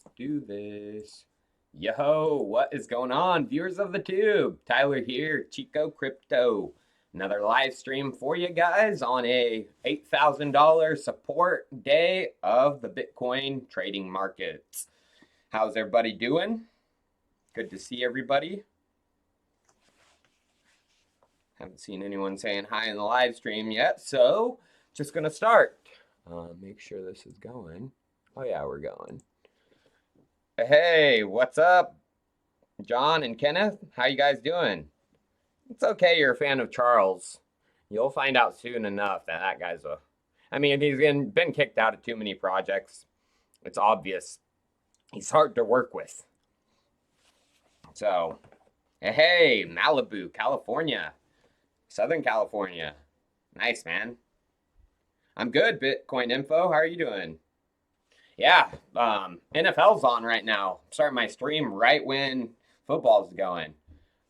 Let's do this. Yo, what is going on, viewers of the tube? Tyler here, Chico Crypto. Another live stream for you guys on a $8,000 support day of the Bitcoin trading markets. How's everybody doing? Good to see everybody. Haven't seen anyone saying hi in the live stream yet, so just gonna start. Make sure this is going. Oh yeah, we're going. Hey, what's up, John and Kenneth? How you guys doing? It's okay you're a fan of Charles. You'll find out soon enough that that guy's a... I mean, he's been kicked out of too many projects. It's obvious. He's hard to work with. So, hey, Malibu, California. Southern California. Nice, man. I'm good, Bitcoin Info. How are you doing? Yeah, NFL's on right now. I'm starting my stream right when football's going.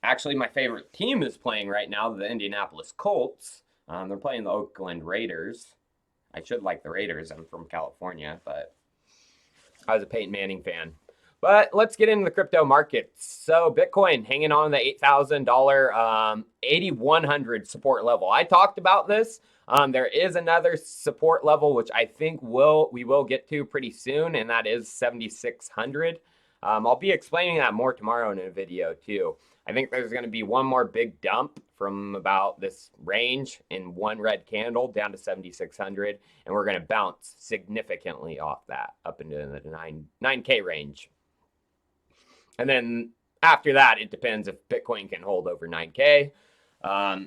Actually, my favorite team is playing right now, the Indianapolis Colts. They're playing the Oakland Raiders. I should like the Raiders. I'm from California, but I was a Peyton Manning fan. But let's get into the crypto markets. So Bitcoin hanging on the $8,000, 8,100 support level. I talked about this. There is another support level, which I think we will get to pretty soon, and that is 7,600. I'll be explaining that more tomorrow in a video too. I think there's going to be one more big dump from about this range in one red candle down to 7,600, and we're going to bounce significantly off that up into the 9K range. And then after that, it depends if Bitcoin can hold over 9K,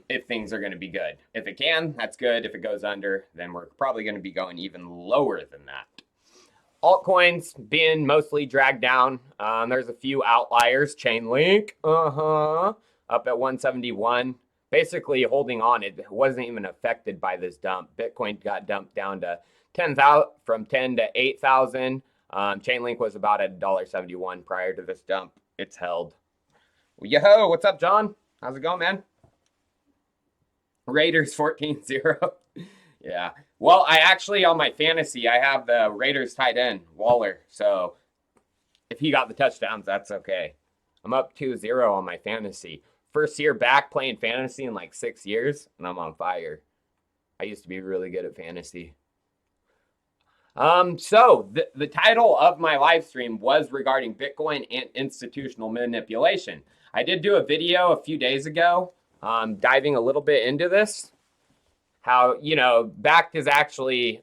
if things are going to be good. If it can, that's good. If it goes under, then we're probably going to be going even lower than that. Altcoins being mostly dragged down. There's a few outliers. Chainlink, up at 171. Basically holding on. It wasn't even affected by this dump. Bitcoin got dumped down to 10,000 from 10 to 8,000. Chainlink was about at $1.71 prior to this dump. It's held. Yo, what's up, John? How's it going, man? Raiders 14-0. Yeah. Well, I actually, on my fantasy, I have the Raiders tight end, Waller. So if he got the touchdowns, that's okay. I'm up 2-0 on my fantasy. First year back playing fantasy in like 6 years, and I'm on fire. I used to be really good at fantasy. So the title of my live stream was regarding Bitcoin and institutional manipulation. I did do a video a few days ago, diving a little bit into this. How, Bakkt is actually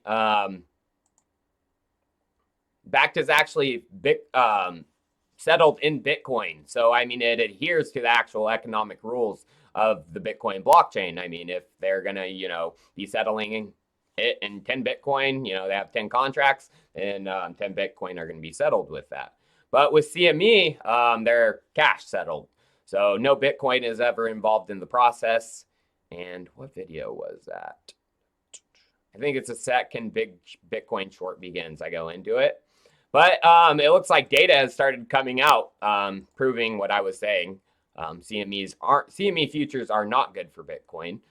settled in Bitcoin. So, I mean, it adheres to the actual economic rules of the Bitcoin blockchain. I mean, if they're going to, be settling it in 10 Bitcoin, they have 10 contracts, and 10 Bitcoin are going to be settled with that. But with CME, they're cash settled. So no Bitcoin is ever involved in the process. And what video was that? I think it's a second big Bitcoin short begins. I go into it. But it looks like data has started coming out, proving what I was saying. CME futures are not good for Bitcoin.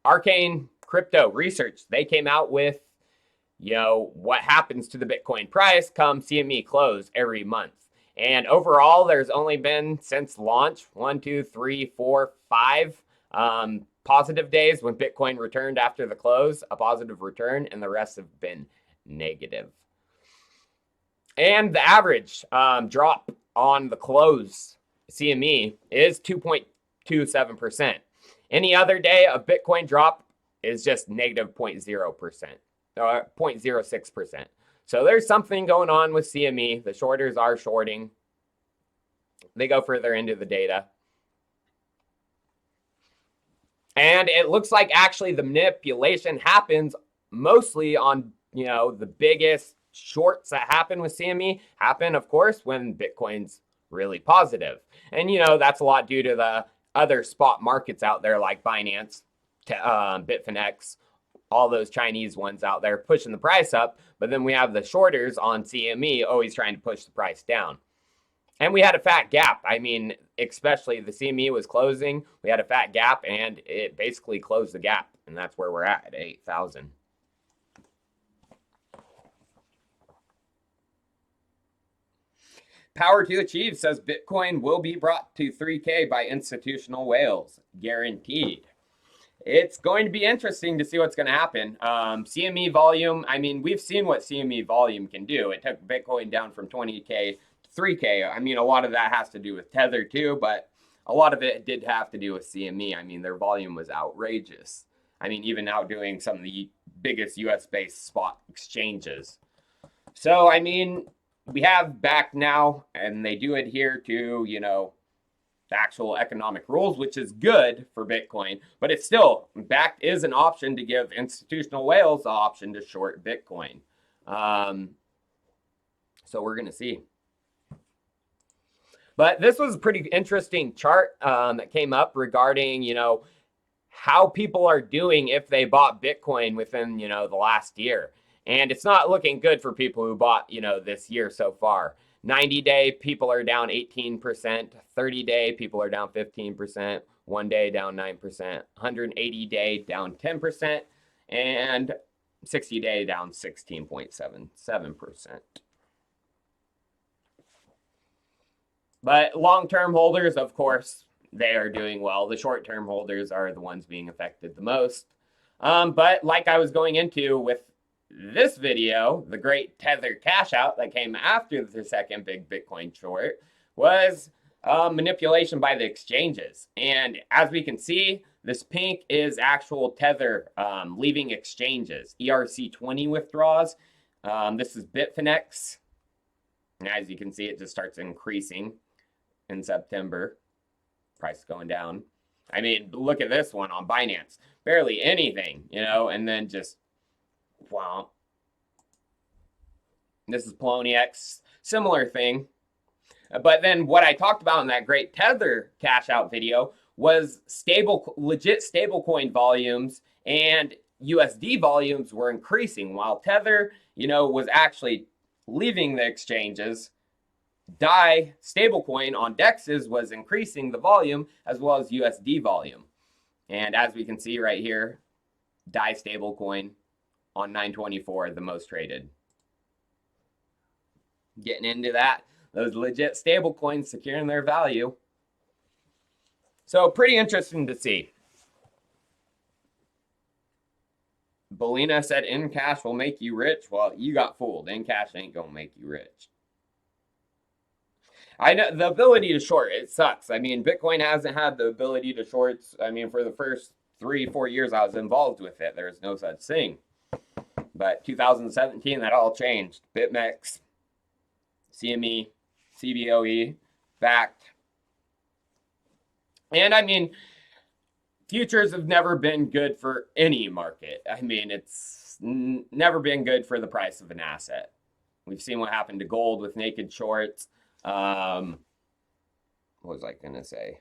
Arcane Crypto Research, they came out with, what happens to the Bitcoin price come CME close every month. And overall, there's only been, since launch, 1, 2, 3, 4, 5 positive days when Bitcoin returned after the close, a positive return, and the rest have been negative. And the average drop on the close CME is 2.27%. Any other day, a Bitcoin drop is just negative 0.0%, or 0.06%. So there's something going on with CME. The shorters are shorting. They go further into the data. And it looks like actually the manipulation happens mostly on, the biggest shorts that happen with CME happen, of course, when Bitcoin's really positive. And, that's a lot due to the other spot markets out there like Binance, Bitfinex, all those Chinese ones out there pushing the price up. But then we have the shorters on CME always trying to push the price down. And we had a fat gap. I mean, especially the CME was closing. We had a fat gap, and it basically closed the gap. And that's where we're at 8,000. Power to Achieve says Bitcoin will be brought to 3K by institutional whales, guaranteed. It's going to be interesting to see what's going to happen. CME volume, I mean, we've seen what CME volume can do. It took Bitcoin down from 20K to 3K. I mean, a lot of that has to do with Tether too, but a lot of it did have to do with CME. I mean, their volume was outrageous. I mean, even outdoing some of the biggest US-based spot exchanges. So, I mean, we have back now, and they do adhere to, you know, the actual economic rules, which is good for Bitcoin, but it's still, back is an option to give institutional whales the option to short Bitcoin. So we're going to see. But this was a pretty interesting chart that came up regarding, you know, how people are doing if they bought Bitcoin within, you know, the last year. And it's not looking good for people who bought, you know, this year so far. 90-day people are down 18%, 30-day people are down 15%, 1 day down 9%, 180-day down 10%, and 60-day down 16.77%. But long-term holders, of course, they are doing well. The short-term holders are the ones being affected the most. But like I was going into with this video, the great Tether Cashout that came after the second big Bitcoin short was manipulation by the exchanges. And as we can see, this pink is actual Tether leaving exchanges, ERC20 withdrawals. This is Bitfinex. And as you can see, it just starts increasing in September. Price going down. I mean, look at this one on Binance. Barely anything, you know, and then just wow. This is Poloniex, similar thing. But then what I talked about in that great Tether cash out video was legit stablecoin volumes, and USD volumes were increasing while Tether, you know, was actually leaving the exchanges. DAI stablecoin on DEXs was increasing the volume as well as USD volume. And as we can see right here, DAI stablecoin on 924, the most traded. Getting into that, those legit stable coins securing their value. So pretty interesting to see. Belina said in cash will make you rich. Well, you got fooled. In cash ain't gonna make you rich. I know the ability to short, it sucks. I mean, Bitcoin hasn't had the ability to shorts. I mean, for the first 3-4 years I was involved with it, there's no such thing. But 2017, that all changed. BitMEX, CME, CBOE, backed. And I mean, futures have never been good for any market. I mean, it's never been good for the price of an asset. We've seen what happened to gold with naked shorts. What was I going to say?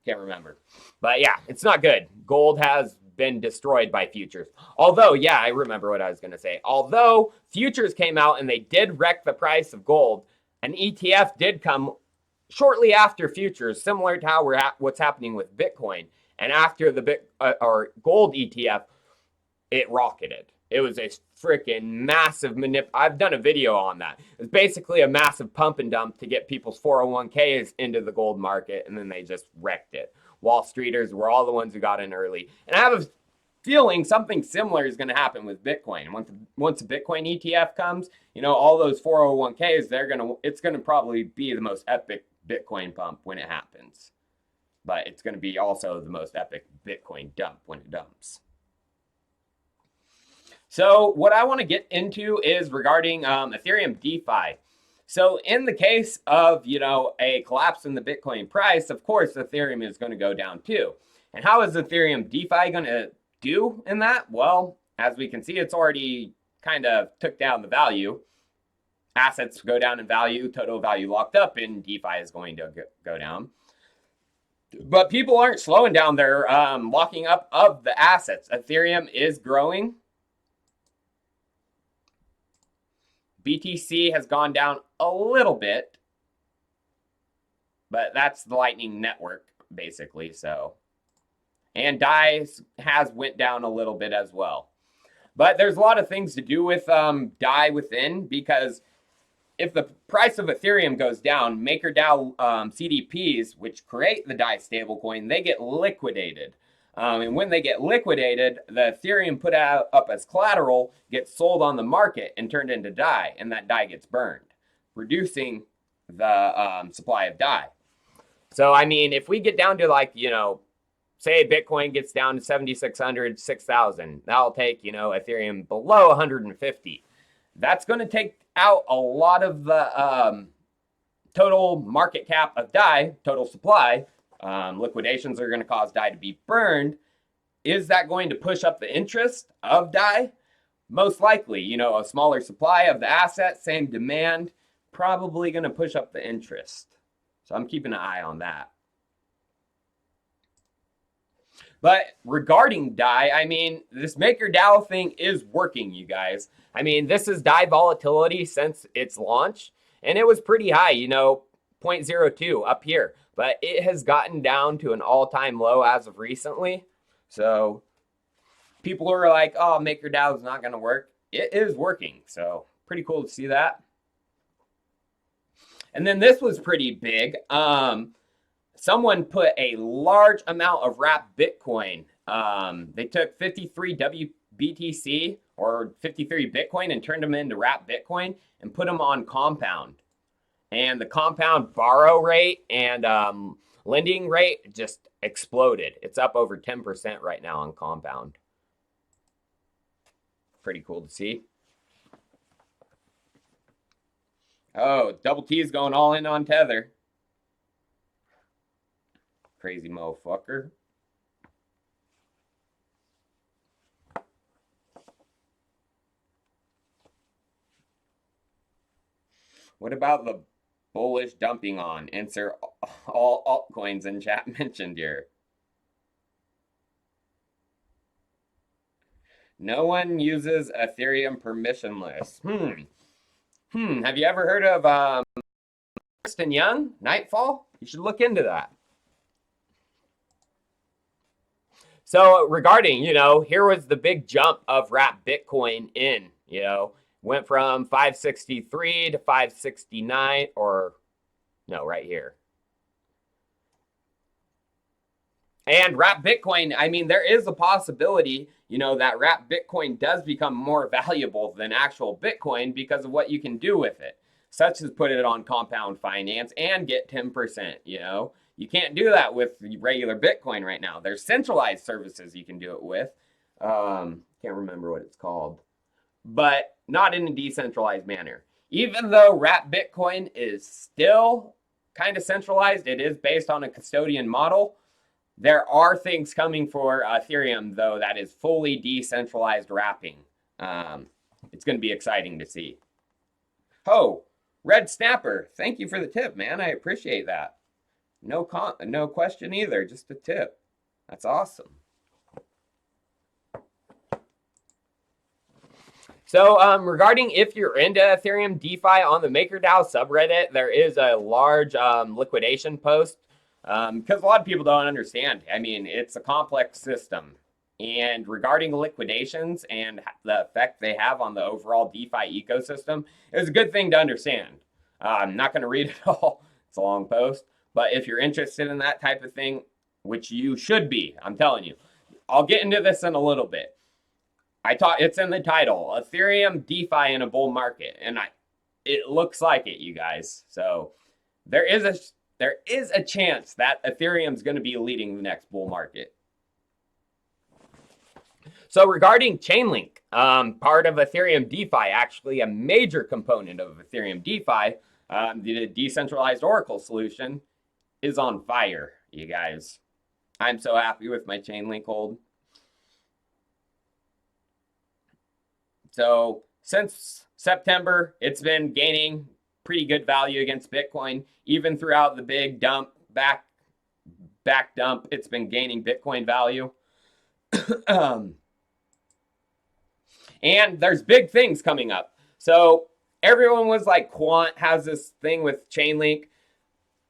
Can't remember. But yeah, it's not good. Gold has been destroyed by futures. Although, yeah, I remember what I was going to say. Although futures came out and they did wreck the price of gold, an ETF did come shortly after futures, similar to how what's happening with Bitcoin. And after the gold ETF, it rocketed. It was a freaking massive I've done a video on that. It's basically a massive pump and dump to get people's 401ks into the gold market, and then they just wrecked it. Wall Streeters were all the ones who got in early. And I have a feeling something similar is going to happen with Bitcoin. Once the Bitcoin ETF comes, you know, all those 401ks, it's going to probably be the most epic Bitcoin pump when it happens. But it's going to be also the most epic Bitcoin dump when it dumps. So what I want to get into is regarding Ethereum Defi. So in the case of, you know, a collapse in the Bitcoin price, of course, Ethereum is going to go down too. And how is Ethereum DeFi going to do in that? Well, as we can see, it's already kind of took down the value. Assets go down in value, total value locked up in DeFi is going to go down. But people aren't slowing down their locking up of the assets. Ethereum is growing. BTC has gone down a little bit, but that's the Lightning Network, basically, so. And DAI has went down a little bit as well. But there's a lot of things to do with DAI within, because if the price of Ethereum goes down, MakerDAO CDPs, which create the DAI stablecoin, they get liquidated. And when they get liquidated, the Ethereum put up as collateral gets sold on the market and turned into DAI, and that DAI gets burned, reducing the supply of DAI. So, I mean, if we get down to like, say Bitcoin gets down to 7,600, 6,000, that'll take, Ethereum below 150. That's going to take out a lot of the total market cap of DAI, total supply. Liquidations are going to cause DAI to be burned. Is that going to push up the interest of DAI? Most likely, a smaller supply of the asset, same demand, probably going to push up the interest. So I'm keeping an eye on that. But regarding DAI, I mean, this MakerDAO thing is working, you guys. I mean, this is DAI volatility since its launch, and it was pretty high, 0.02 up here. But it has gotten down to an all-time low as of recently. So people are like, oh, MakerDAO is not going to work. It is working, so pretty cool to see that. And then this was pretty big. Someone put a large amount of wrapped Bitcoin. They took 53 WBTC or 53 Bitcoin and turned them into wrapped Bitcoin and put them on Compound. And the Compound borrow rate and lending rate just exploded. It's up over 10% right now on Compound. Pretty cool to see. Oh, Double T is going all in on Tether. Crazy motherfucker. What about the bullish dumping on? Insert all altcoins in chat mentioned here. No one uses Ethereum permissionless. Have you ever heard of Kristen Young, Nightfall? You should look into that. So regarding, here was the big jump of wrapped Bitcoin in, went from 563 to 569, or no, right here. And wrapped Bitcoin, I mean, there is a possibility, that wrapped Bitcoin does become more valuable than actual Bitcoin because of what you can do with it, such as put it on Compound Finance and get 10%, You can't do that with regular Bitcoin right now. There's centralized services you can do it with. Can't remember what it's called, but not in a decentralized manner. Even though wrapped Bitcoin is still kind of centralized, it is based on a custodian model. There are things coming for Ethereum, though, that is fully decentralized wrapping. It's going to be exciting to see. Oh, Red Snapper, thank you for the tip, man. I appreciate that. No question either, just a tip. That's awesome. So regarding if you're into Ethereum DeFi on the MakerDAO subreddit, there is a large liquidation post because a lot of people don't understand. I mean, it's a complex system. And regarding liquidations and the effect they have on the overall DeFi ecosystem, it's a good thing to understand. I'm not going to read it all. It's a long post. But if you're interested in that type of thing, which you should be, I'm telling you, I'll get into this in a little bit. It's in the title, Ethereum DeFi in a bull market, and it looks like it, you guys. So there is a chance that Ethereum's going to be leading the next bull market. So regarding Chainlink, part of Ethereum DeFi, actually a major component of Ethereum DeFi, the decentralized Oracle solution, is on fire, you guys. I'm so happy with my Chainlink hold. So since September, it's been gaining pretty good value against Bitcoin. Even throughout the big dump, back dump, it's been gaining Bitcoin value. And there's big things coming up. So everyone was like, Quant has this thing with Chainlink.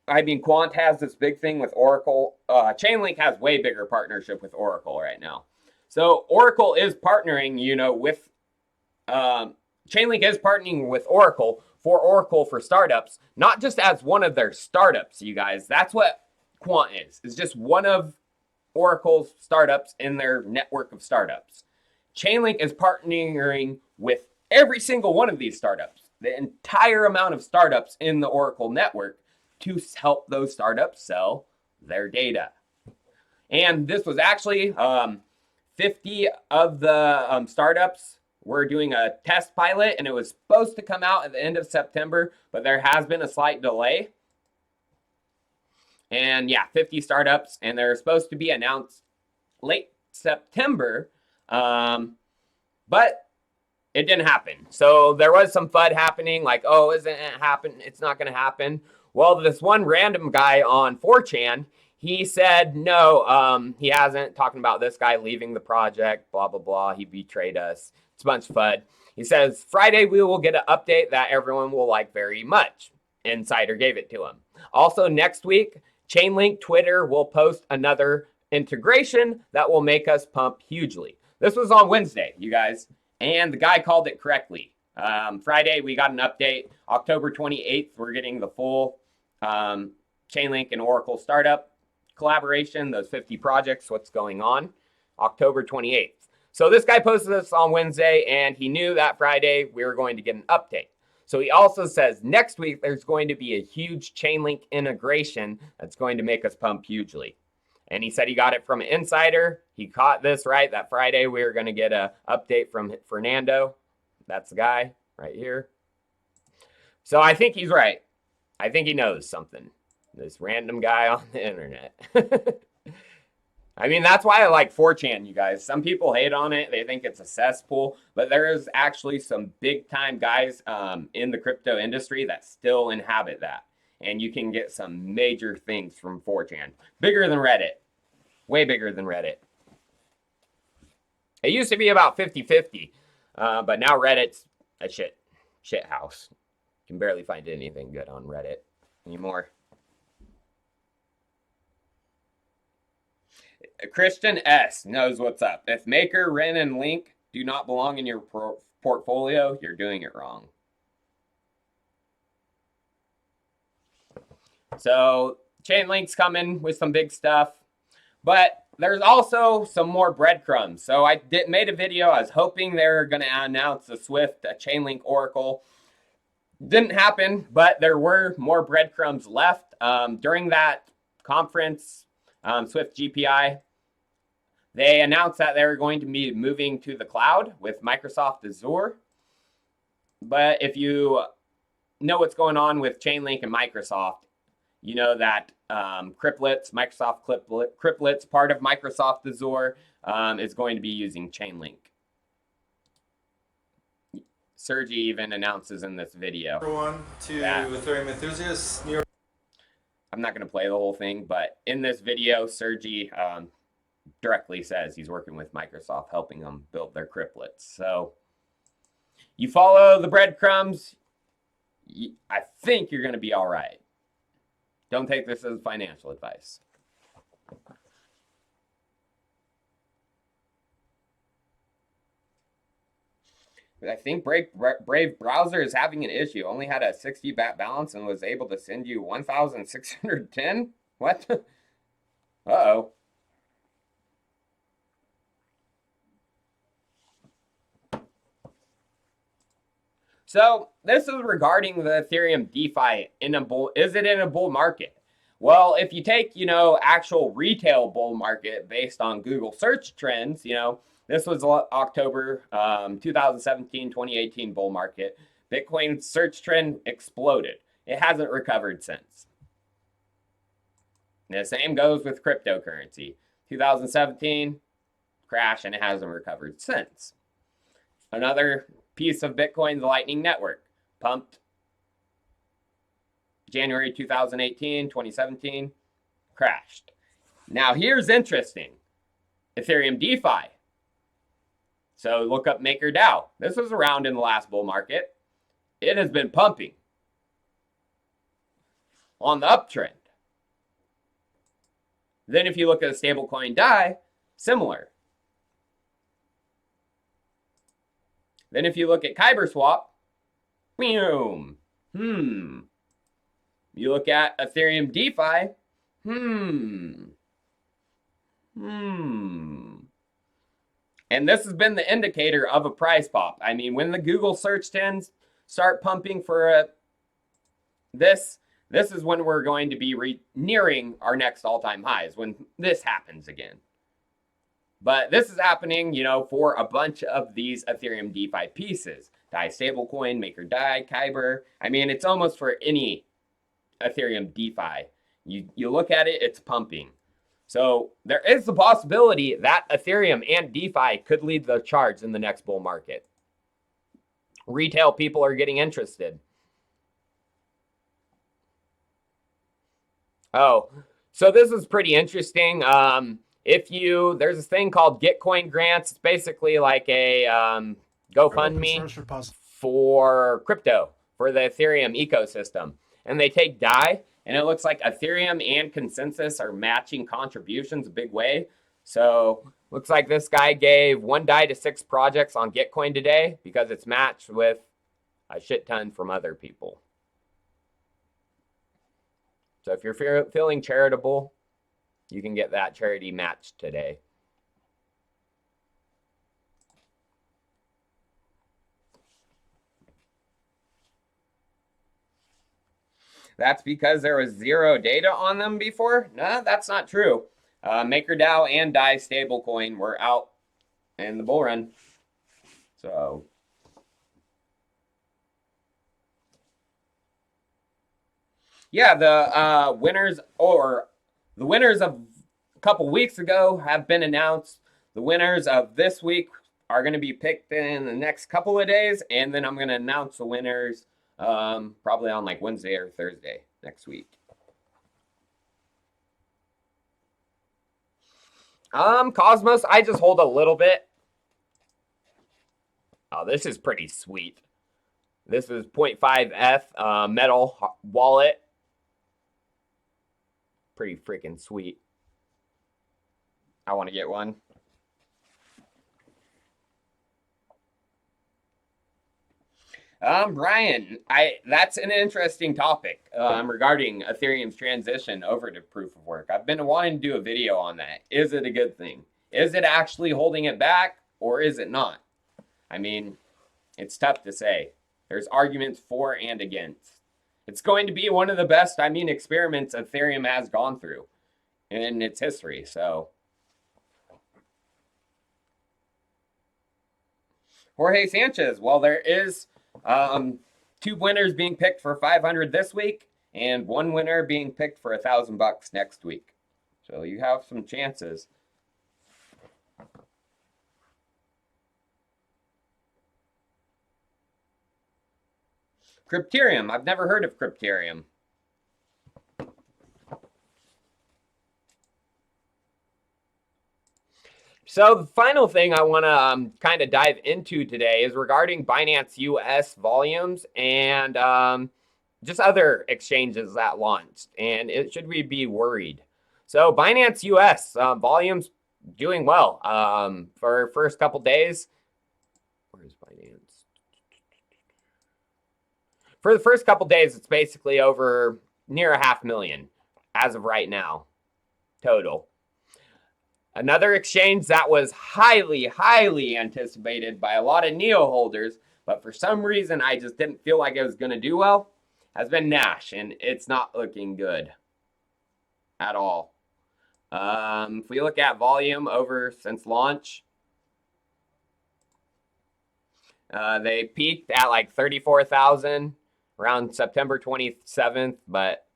I mean, Quant has this big thing with Oracle. Chainlink has way bigger partnership with Oracle right now. So Oracle is partnering, with Chainlink is partnering with Oracle for Oracle for startups, not just as one of their startups, you guys. That's what Quant is. It's just one of Oracle's startups in their network of startups. Chainlink is partnering with every single one of these startups, the entire amount of startups in the Oracle network, to help those startups sell their data. And this was actually 50 of the startups were doing a test pilot, and it was supposed to come out at the end of September, but there has been a slight delay. And yeah, 50 startups, and they're supposed to be announced late September, but it didn't happen. So there was some FUD happening, like, oh, isn't it happen? It's not going to happen. Well, this one random guy on 4chan, he said no, he hasn't, talking about this guy leaving the project, blah, blah, blah. He betrayed us. It's a bunch of FUD. He says, Friday we will get an update that everyone will like very much. Insider gave it to him. Also, next week, Chainlink Twitter will post another integration that will make us pump hugely. This was on Wednesday, you guys, and the guy called it correctly. Friday, we got an update. October 28th, we're getting the full Chainlink and Oracle startup collaboration, those 50 projects, what's going on. October 28th. So this guy posted this on Wednesday, and he knew that Friday we were going to get an update. So he also says next week there's going to be a huge Chainlink integration that's going to make us pump hugely. And he said he got it from an insider. He caught this right, that Friday we were going to get an update from Fernando. That's the guy right here. So I think he's right. I think he knows something. This random guy on the internet. I mean, that's why I like 4chan, you guys. Some people hate on it. They think it's a cesspool. But there is actually some big-time guys in the crypto industry that still inhabit that. And you can get some major things from 4chan. Bigger than Reddit. Way bigger than Reddit. It used to be about 50-50. But now Reddit's a shit house. You can barely find anything good on Reddit anymore. Christian S. knows what's up. If Maker, Ren, and Link do not belong in your portfolio, you're doing it wrong. So Chainlink's coming with some big stuff, but there's also some more breadcrumbs. So I made a video. I was hoping they were going to announce a Swift, a Chainlink Oracle. Didn't happen, but there were more breadcrumbs left. During that conference, Swift GPI, they announced that they were going to be moving to the cloud with Microsoft Azure. But if you know what's going on with Chainlink and Microsoft, you know that Microsoft Criplets, part of Microsoft Azure, is going to be using Chainlink. Sergi even announces in this video. Everyone to Ethereum enthusiasts. I'm not going to play the whole thing, but in this video, Sergi directly says he's working with Microsoft, helping them build their Criplets. So you follow the breadcrumbs, I think you're going to be all right. Don't take this as financial advice. But I think Brave Browser is having an issue. Only had a 60 BAT balance and was able to send you 1,610? What? Uh-oh. So this is regarding the Ethereum Defi in a bull. Is it in a bull market? Well, if you take, actual retail bull market based on Google search trends, this was October 2017, 2018 bull market. Bitcoin search trend exploded. It hasn't recovered since. And the same goes with cryptocurrency. 2017, crash, and it hasn't recovered since. Another piece of Bitcoin, the Lightning Network, pumped January 2018, 2017, crashed. Now here's interesting. Ethereum Defi. So look up MakerDAO. This was around in the last bull market. It has been pumping on the uptrend. Then if you look at a stablecoin DAI, similar. Then if you look at KyberSwap, boom, You look at Ethereum Defi. And this has been the indicator of a price pop. I mean, when the Google search trends start pumping for this is when we're going to be nearing our next all-time highs, when this happens again. But this is happening, for a bunch of these Ethereum DeFi pieces. DAI stablecoin, Maker DAI, Kyber. I mean, it's almost for any Ethereum DeFi. You look at it, it's pumping. So there is the possibility that Ethereum and DeFi could lead the charge in the next bull market. Retail people are getting interested. Oh, so this is pretty interesting. There's this thing called Gitcoin grants. It's basically like a GoFundMe for crypto, for the Ethereum ecosystem. And they take DAI, and it looks like Ethereum and Consensus are matching contributions a big way. So looks like this guy gave 1 DAI to 6 projects on Gitcoin today because it's matched with a shit ton from other people. So if you're feeling charitable, you can get that charity matched today. That's because there was 0 data on them before? No, that's not true. MakerDAO and DAI stablecoin were out in the bull run. So yeah, the winners of a couple weeks ago have been announced. The winners of this week are going to be picked in the next couple of days, and then I'm going to announce the winners probably on like Wednesday or Thursday next week. Cosmos, I just hold a little bit. Oh, this is pretty sweet. This is 0.5 Eth metal wallet. Pretty freaking sweet. I want to get one. Brian, that's an interesting topic regarding Ethereum's transition over to proof of work. I've been wanting to do a video on that. Is it a good thing? Is it actually holding it back, or is it not? I mean, it's tough to say. There's arguments for and against. It's going to be one of the best, experiments Ethereum has gone through in its history, so. Jorge Sanchez, well, there is 2 winners being picked for 500 this week, and 1 winner being picked for $1,000 next week. So you have some chances. Crypterium, I've never heard of Crypterium. So the final thing I want to kind of dive into today is regarding Binance US volumes and just other exchanges that launched. And should we be worried? So Binance US volumes doing well for first couple days. Where's Binance? For the first couple days, it's basically over near 500,000 as of right now, total. Another exchange that was highly, highly anticipated by a lot of NEO holders, but for some reason I just didn't feel like it was going to do well, has been Nash, and it's not looking good at all. If we look at volume over since launch, they peaked at like 34,000 around September 27th, but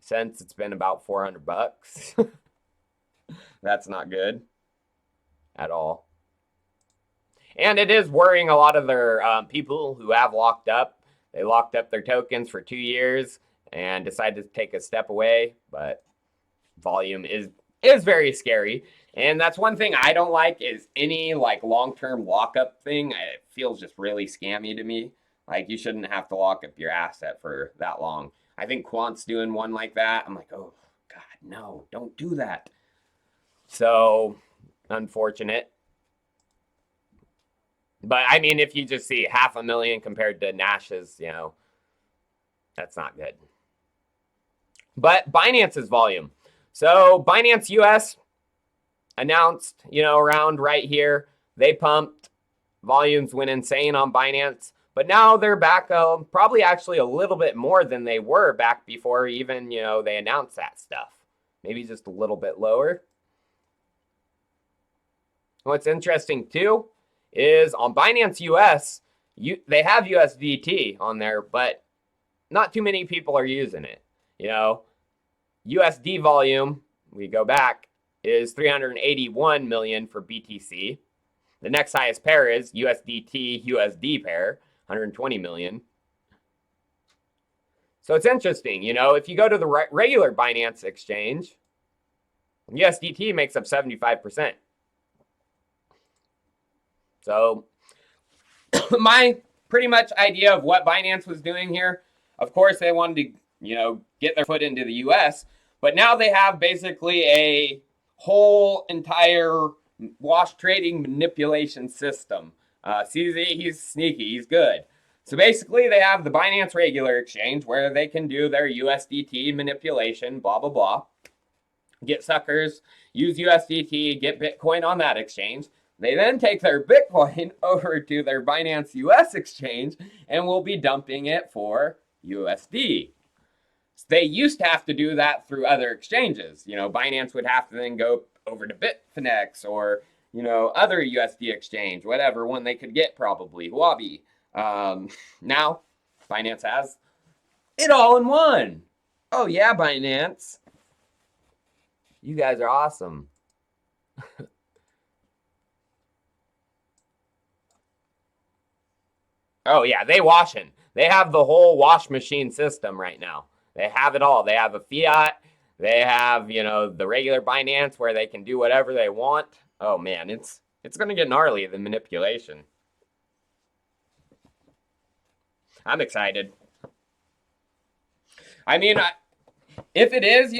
since it's been about $400. That's not good at all. And it is worrying a lot of their people who have locked up. They locked up their tokens for 2 years and decided to take a step away, but volume is very scary. And that's one thing I don't like is any like long-term lockup thing. It feels just really scammy to me. Like you shouldn't have to lock up your asset for that long. I think Quant's doing one like that. I'm like, oh God, no, don't do that. So unfortunate. But if you just see 500,000 compared to Nash's, That's not good. But Binance's volume. So Binance US announced, around right here, they pumped. Volumes went insane on Binance. But now they're back probably actually a little bit more than they were back before even, they announced that stuff. Maybe just a little bit lower. What's interesting too is on Binance US, they have USDT on there, but not too many people are using it. USD volume, we go back, is 381 million for BTC. The next highest pair is USDT USD pair, 120 million. So it's interesting, if you go to the regular Binance exchange, USDT makes up 75%. So my pretty much idea of what Binance was doing here, of course they wanted to, get their foot into the US, but now they have basically a whole entire wash trading manipulation system. CZ, he's sneaky, he's good. So basically they have the Binance regular exchange where they can do their USDT manipulation, blah, blah, blah. Get suckers, use USDT, get Bitcoin on that exchange. They then take their Bitcoin over to their Binance US exchange and will be dumping it for USD. So they used to have to do that through other exchanges. Binance would have to then go over to Bitfinex or, other USD exchange, whatever one they could get probably, Huobi. Now, Binance has it all in one. Oh yeah, Binance. You guys are awesome. Oh yeah, they washing. They have the whole wash machine system right now. They have it all. They have a fiat. They have, the regular Binance where they can do whatever they want. Oh man, it's going to get gnarly, the manipulation. I'm excited. I mean, if it is,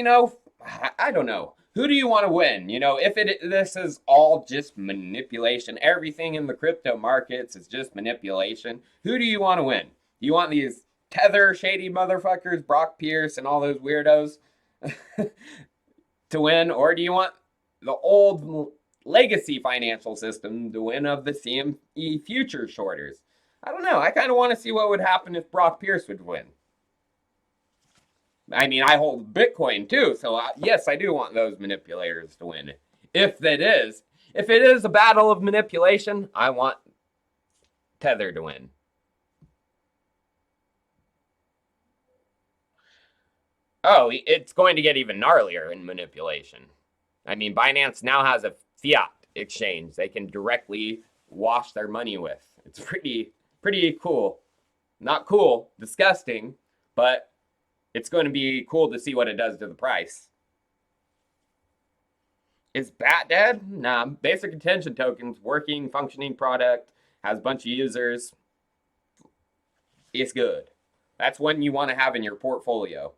I don't know. Who do you want to win? If this is all just manipulation, everything in the crypto markets is just manipulation. Who do you want to win? Do you want these Tether shady motherfuckers, Brock Pierce, and all those weirdos to win, or do you want the old legacy financial system to win of the CME Futures shorters? I don't know. I kind of want to see what would happen if Brock Pierce would win. I mean, I hold Bitcoin too, so yes, I do want those manipulators to win. If it is a battle of manipulation, I want Tether to win. Oh, it's going to get even gnarlier in manipulation. I mean, Binance now has a fiat exchange they can directly wash their money with. It's pretty cool. Not cool, disgusting, but it's going to be cool to see what it does to the price. Is BAT dead? Nah, basic attention tokens, working, functioning product, has a bunch of users. It's good. That's one you want to have in your portfolio.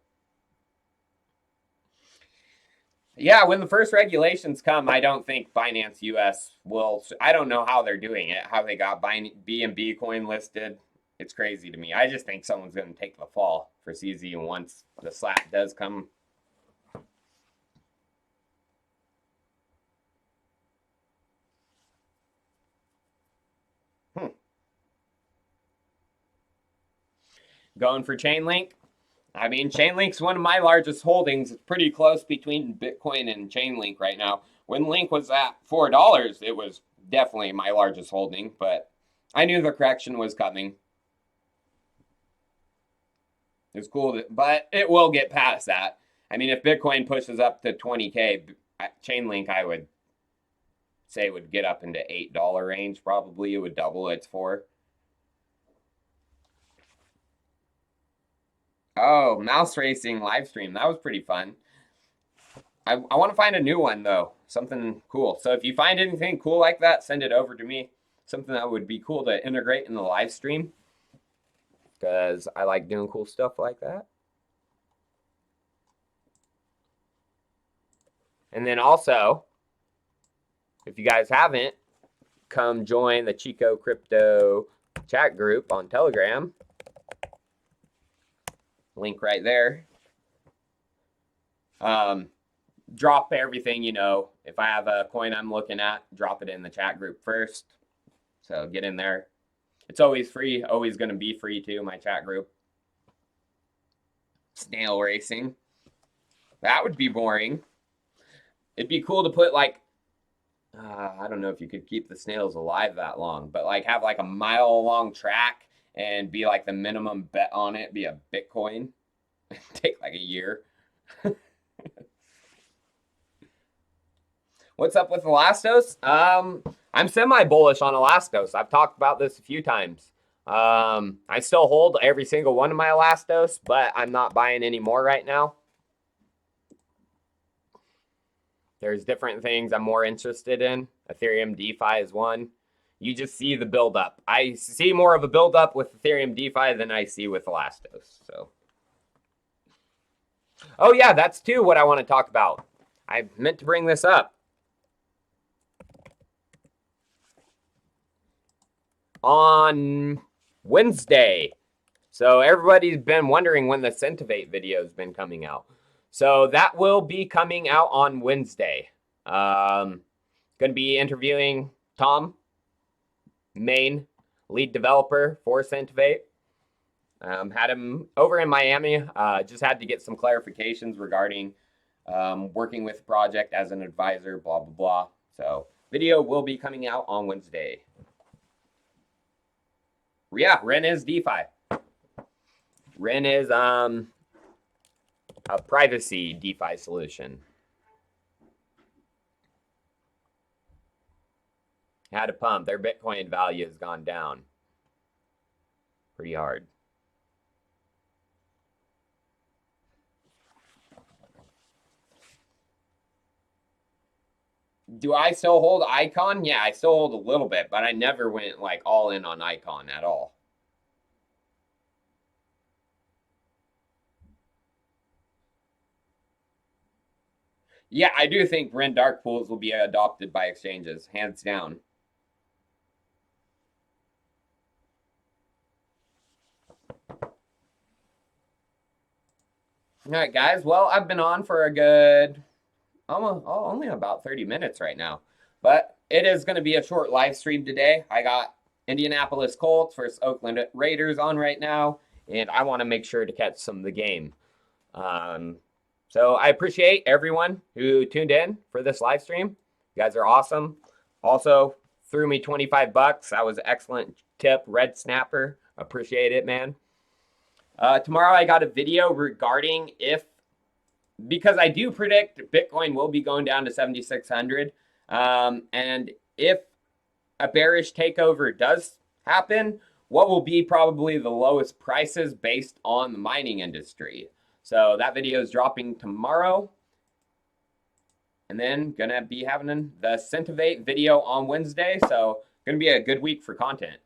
Yeah, when the first regulations come, I don't think Binance US will. I don't know how they're doing it, how they got BNB coin listed. It's crazy to me. I just think someone's going to take the fall for CZ once the slap does come. Going for Chainlink. I mean, Chainlink's one of my largest holdings. It's pretty close between Bitcoin and Chainlink right now. When Link was at $4, it was definitely my largest holding, but I knew the correction was coming. It's cool, but it will get past that. I mean, if Bitcoin pushes up to 20K, Chainlink, I would say, would get up into $8 range. Probably it would double its $4. Oh, mouse racing live stream. That was pretty fun. I want to find a new one, though. Something cool. So if you find anything cool like that, send it over to me. Something that would be cool to integrate in the live stream. Because I like doing cool stuff like that. And then also, if you guys haven't, come join the Chico Crypto chat group on Telegram. Link right there. Drop everything, you know. If I have a coin I'm looking at, drop it in the chat group first. So get in there. It's always free, always going to be free too, my chat group. Snail racing. That would be boring. It'd be cool to put like, I don't know if you could keep the snails alive that long, but like have like a mile long track and be like the minimum bet on it be a Bitcoin. Take like a year. What's up with Elastos? I'm semi-bullish on Elastos. I've talked about this a few times. I still hold every single one of my Elastos, but I'm not buying any more right now. There's different things I'm more interested in. Ethereum Defi is one. You just see the buildup. I see more of a buildup with Ethereum Defi than I see with Elastos. So, oh yeah, that's too what I want to talk about. I meant to bring this up. On Wednesday. So everybody's been wondering when the Centivate video has been coming out. So that will be coming out on Wednesday. Going to be interviewing Tom, main lead developer for Centivate. Had him over in Miami. Just had to get some clarifications regarding working with the project as an advisor, blah, blah, blah. So video will be coming out on Wednesday. Yeah, Ren is DeFi. Ren is a privacy DeFi solution. Had a pump. Their Bitcoin value has gone down pretty hard. Do I still hold Icon? Yeah, I still hold a little bit, but I never went like all in on Icon at all. Yeah, I do think Ren dark pools will be adopted by exchanges, hands down. All right, guys. Well, I've been on for a good, only about 30 minutes right now. But it is going to be a short live stream today. I got Indianapolis Colts versus Oakland Raiders on right now, and I want to make sure to catch some of the game. So I appreciate everyone who tuned in for this live stream. You guys are awesome. Also, threw me 25 bucks. That was an excellent tip, Red Snapper. Appreciate it, man. Tomorrow I got a video regarding because I do predict Bitcoin will be going down to 7,600. And if a bearish takeover does happen, what will be probably the lowest prices based on the mining industry. So that video is dropping tomorrow. And then gonna be having the Centivate video on Wednesday. So gonna be a good week for content.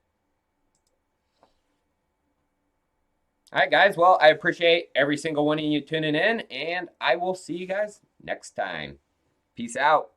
All right, guys. Well, I appreciate every single one of you tuning in, and I will see you guys next time. Peace out.